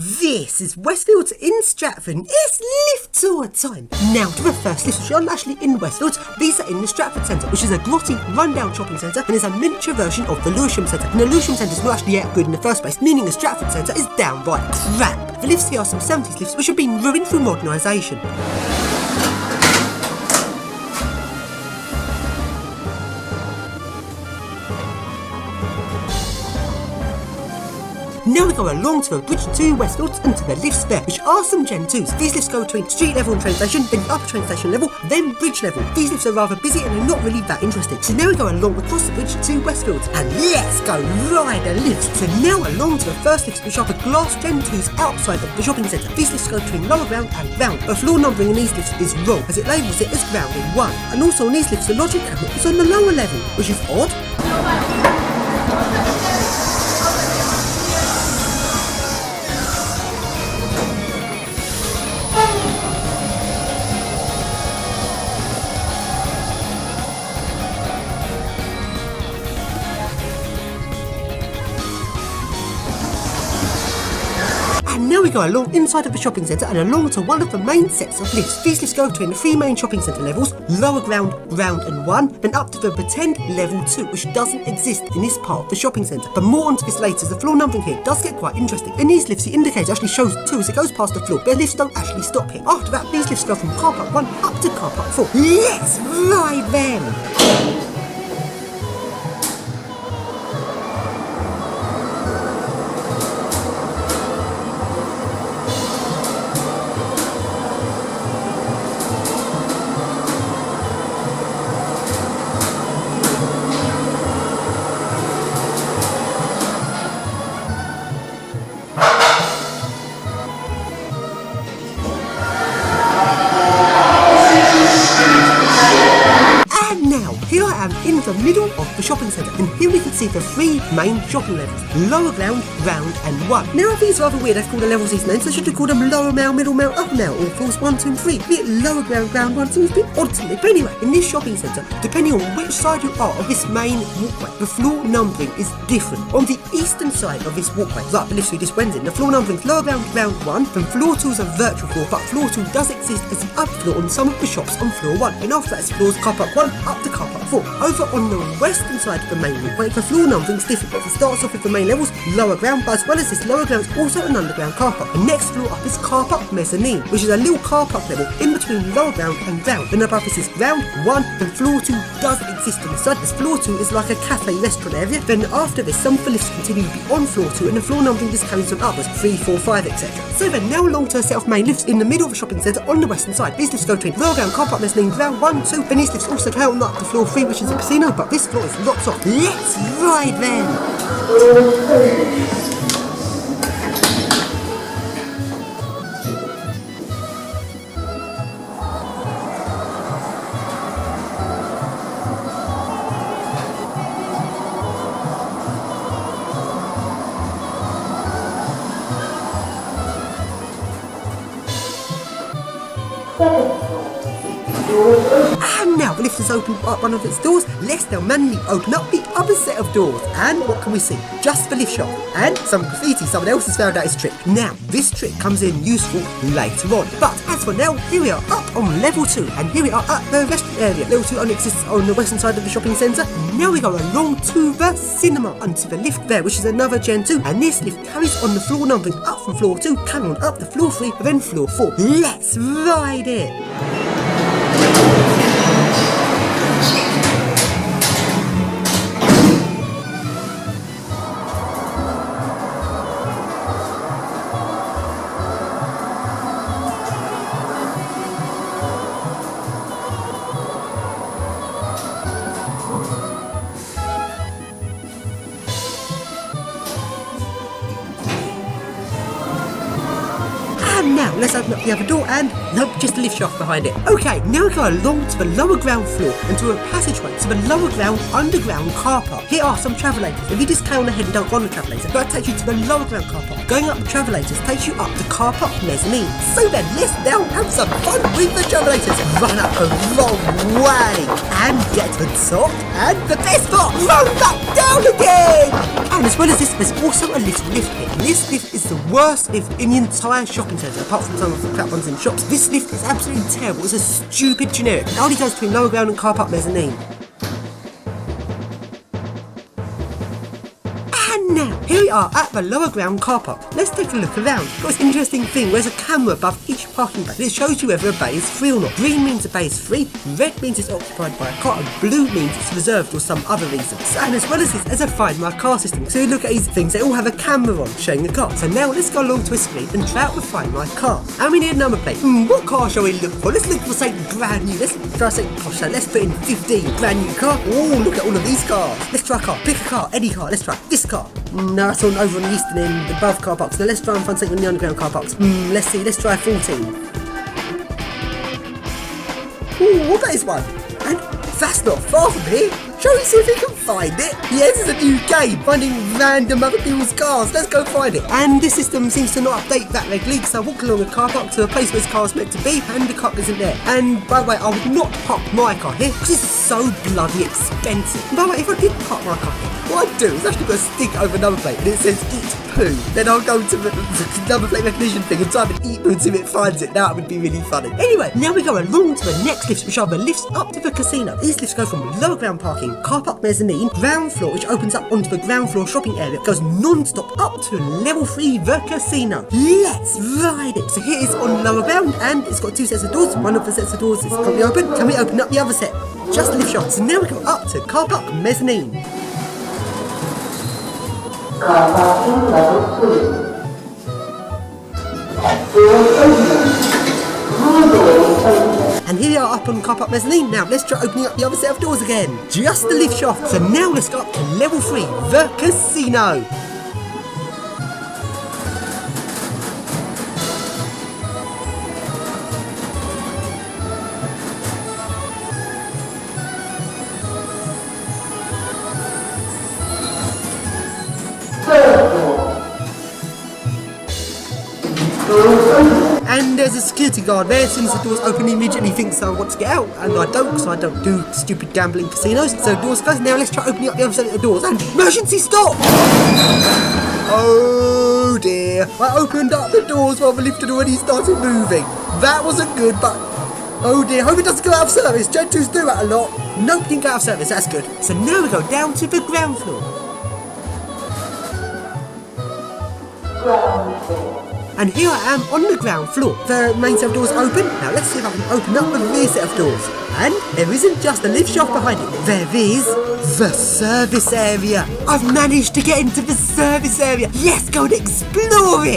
This is Westfields in Stratford. It's lift tour time. Now to the first lift, which aren't actually in Westfields. These are in the Stratford Centre, which is a grotty, rundown shopping centre and is a miniature version of the Lewisham Centre. And the Lewisham Centre is not actually yet good in the first place, meaning the Stratford Centre is downright crap. The lifts here are some 70s lifts which have been ruined through modernisation. Now we go along to the bridge to Westfields and to the lifts there, which are some Gen 2s. These lifts go between street level and train station, then upper train station level, then bridge level. These lifts are rather busy and are not really that interesting. So now we go along across the bridge to Westfields, and let's go ride the lifts. So now along to the first lifts, which are the glass Gen 2s outside of the shopping centre. These lifts go between lower ground and ground. The floor numbering in these lifts is wrong, as it labels it as ground in 1. And also on these lifts, the logic cabinet is on the lower level, which is odd. And now we go along inside of the shopping centre and along to one of the main sets of lifts. These lifts go between the 3 main shopping centre levels, lower ground, ground and 1, then up to the pretend level 2, which doesn't exist in this part of the shopping centre. But more onto this later, as the floor numbering here does get quite interesting. In these lifts, the indicator actually shows 2 as it goes past the floor, but the lifts don't actually stop here. After that, these lifts go from car park 1 up to car park 4. Let's ride them! Here I am in the middle of the shopping centre, and here we can see the 3 main shopping levels, lower ground, ground and 1. Now I think it's rather weird they've called the levels these names, so should have called them lower male, middle male, upper male, or floors 1, 2 and 3. Be it lower ground, ground 1 seems a bit odd to me. But anyway, in this shopping centre, depending on which side you are of this main walkway, the floor numbering is different. On the eastern side of this walkway, like the lift we just went in, the floor numbering is lower ground, ground 1, then floor 2 is a virtual floor, but floor 2 does exist as an up floor on some of the shops on floor 1, and after that is floors car park 1 up to car park 4. Over on the western side of the main walkway, the floor numbering is different. It starts off with the main levels, lower ground, but as well as this lower ground is also an underground car park. The next floor up is car park mezzanine, which is a little car park level in between lower ground and ground. Then above this is ground 1, then floor 2 does exist on the side. This floor 2 is like a cafe restaurant area. Then after this, some of the lifts continue beyond floor 2, and the floor numbering just carries on upwards, 3, 4, 5, etc. So then now along to a set of main lifts in the middle of the shopping centre on the western side. These lifts go between lower ground, car park mezzanine, ground 1, 2, then these lifts also carry on up to floor 3, which is a casino, but this floor is locked off. Let's ride them! And now the lift has opened up one of its doors. Let's now manually open up the other set of doors. And what can we see? Just the lift shop and some graffiti someone else has found out his trick. Now, this trick comes in useful later on. But as for now, here we are up on level 2. And here we are at the restaurant area. Level 2 only exists on the western side of the shopping centre. Now we go along to the cinema and to the lift there, which is another Gen 2. And this lift carries on the floor numbering up from floor 2, carry on up to floor 3, then floor 4. Let's ride it! And now let's open up the other door and nope, just a lift shaft behind it. Okay, now we go along to the lower ground floor and to a passageway to the lower ground underground car park. Here are some travellators. If you just play on ahead and don't go on the travelator, that takes you to the lower ground car park. Going up the travellators takes you up the car park mezzanine. So then let's now have some fun with the travellators. Run up a long way and get to the top, and the best part, run back down again. And as well as this, there's also a little lift here. This lift is the worst lift in the entire shopping centre, apart from some of the crap ones in shops. This lift is absolutely terrible. It's a stupid generic. It only goes between lower ground and car park mezzanine. And now, here we are at the lower ground car park. Let's take a look around. Got this interesting thing where there's a camera above each parking bay. It shows you whether a bay is free or not. Green means a bay is free, red means it's occupied by a car, and blue means it's reserved or some other reason. And as well as this, there's a Find My Car system. So you look at these things, they all have a camera on showing the car. So now let's go along to a screen and try out the Find My Car. And we need a number plate. What car shall we look for? Let's look for something brand new. Let's try something posh. So let's put in 15. Brand new car. Oh, look at all of these cars. Let's try a car. Pick a car, any car. Let's try this car. No, it's on over on the eastern end, above car parks. Now let's try and find something on the underground car parks. Let's see, let's try 14. Ooh, what about this one? And that's not far from here. Shall we see if we can find it? Yes, it's a new game, finding random other people's cars. Let's go find it. And this system seems to not update that regularly, so I walk along a car park to a place where this car is meant to be, and the car isn't there. And by the way, I would not park my car here because it's so bloody expensive. By the way, if I did park my car here, what I'd do is actually put a stick over number plate and it says eat poo. Then I'll go to the number plate recognition thing and type in eat poo and see if it finds it. That would be really funny. Anyway, now we go along to the next lifts, which are the lifts up to the casino. These lifts go from lower ground parking, car park mezzanine, ground floor, which opens up onto the ground floor shopping area. It goes non-stop up to level 3, the casino. Let's ride it. So here it is on lower ground, and it's got 2 sets of doors. One of the sets of doors is currently open. Can we open up the other set? Just lift shots. So now we go up to car park mezzanine. Car parking level 3. And here we are up on car park mezzanine. Now let's try opening up the other set of doors again. Just the lift shaft. So now let's go up to level 3, the casino. And there's a security guard there. As soon as the doors open, he immediately thinks I want to get out, and I don't, because I don't do stupid gambling casinos. So doors closed. Now let's try opening up the other side of the doors. And emergency stop! Oh dear! I opened up the doors while the lift had already started moving. That wasn't good, but oh dear! Hope it doesn't go out of service. Gen 2s do that a lot. Nope, didn't go out of service. That's good. So now we go down to the ground floor. Ground floor. And here I am on the ground floor. The main set of doors open. Now let's see if I can open up the rear set of doors. And there isn't just a lift shaft behind it. There is the service area. I've managed to get into the service area. Let's go and explore it.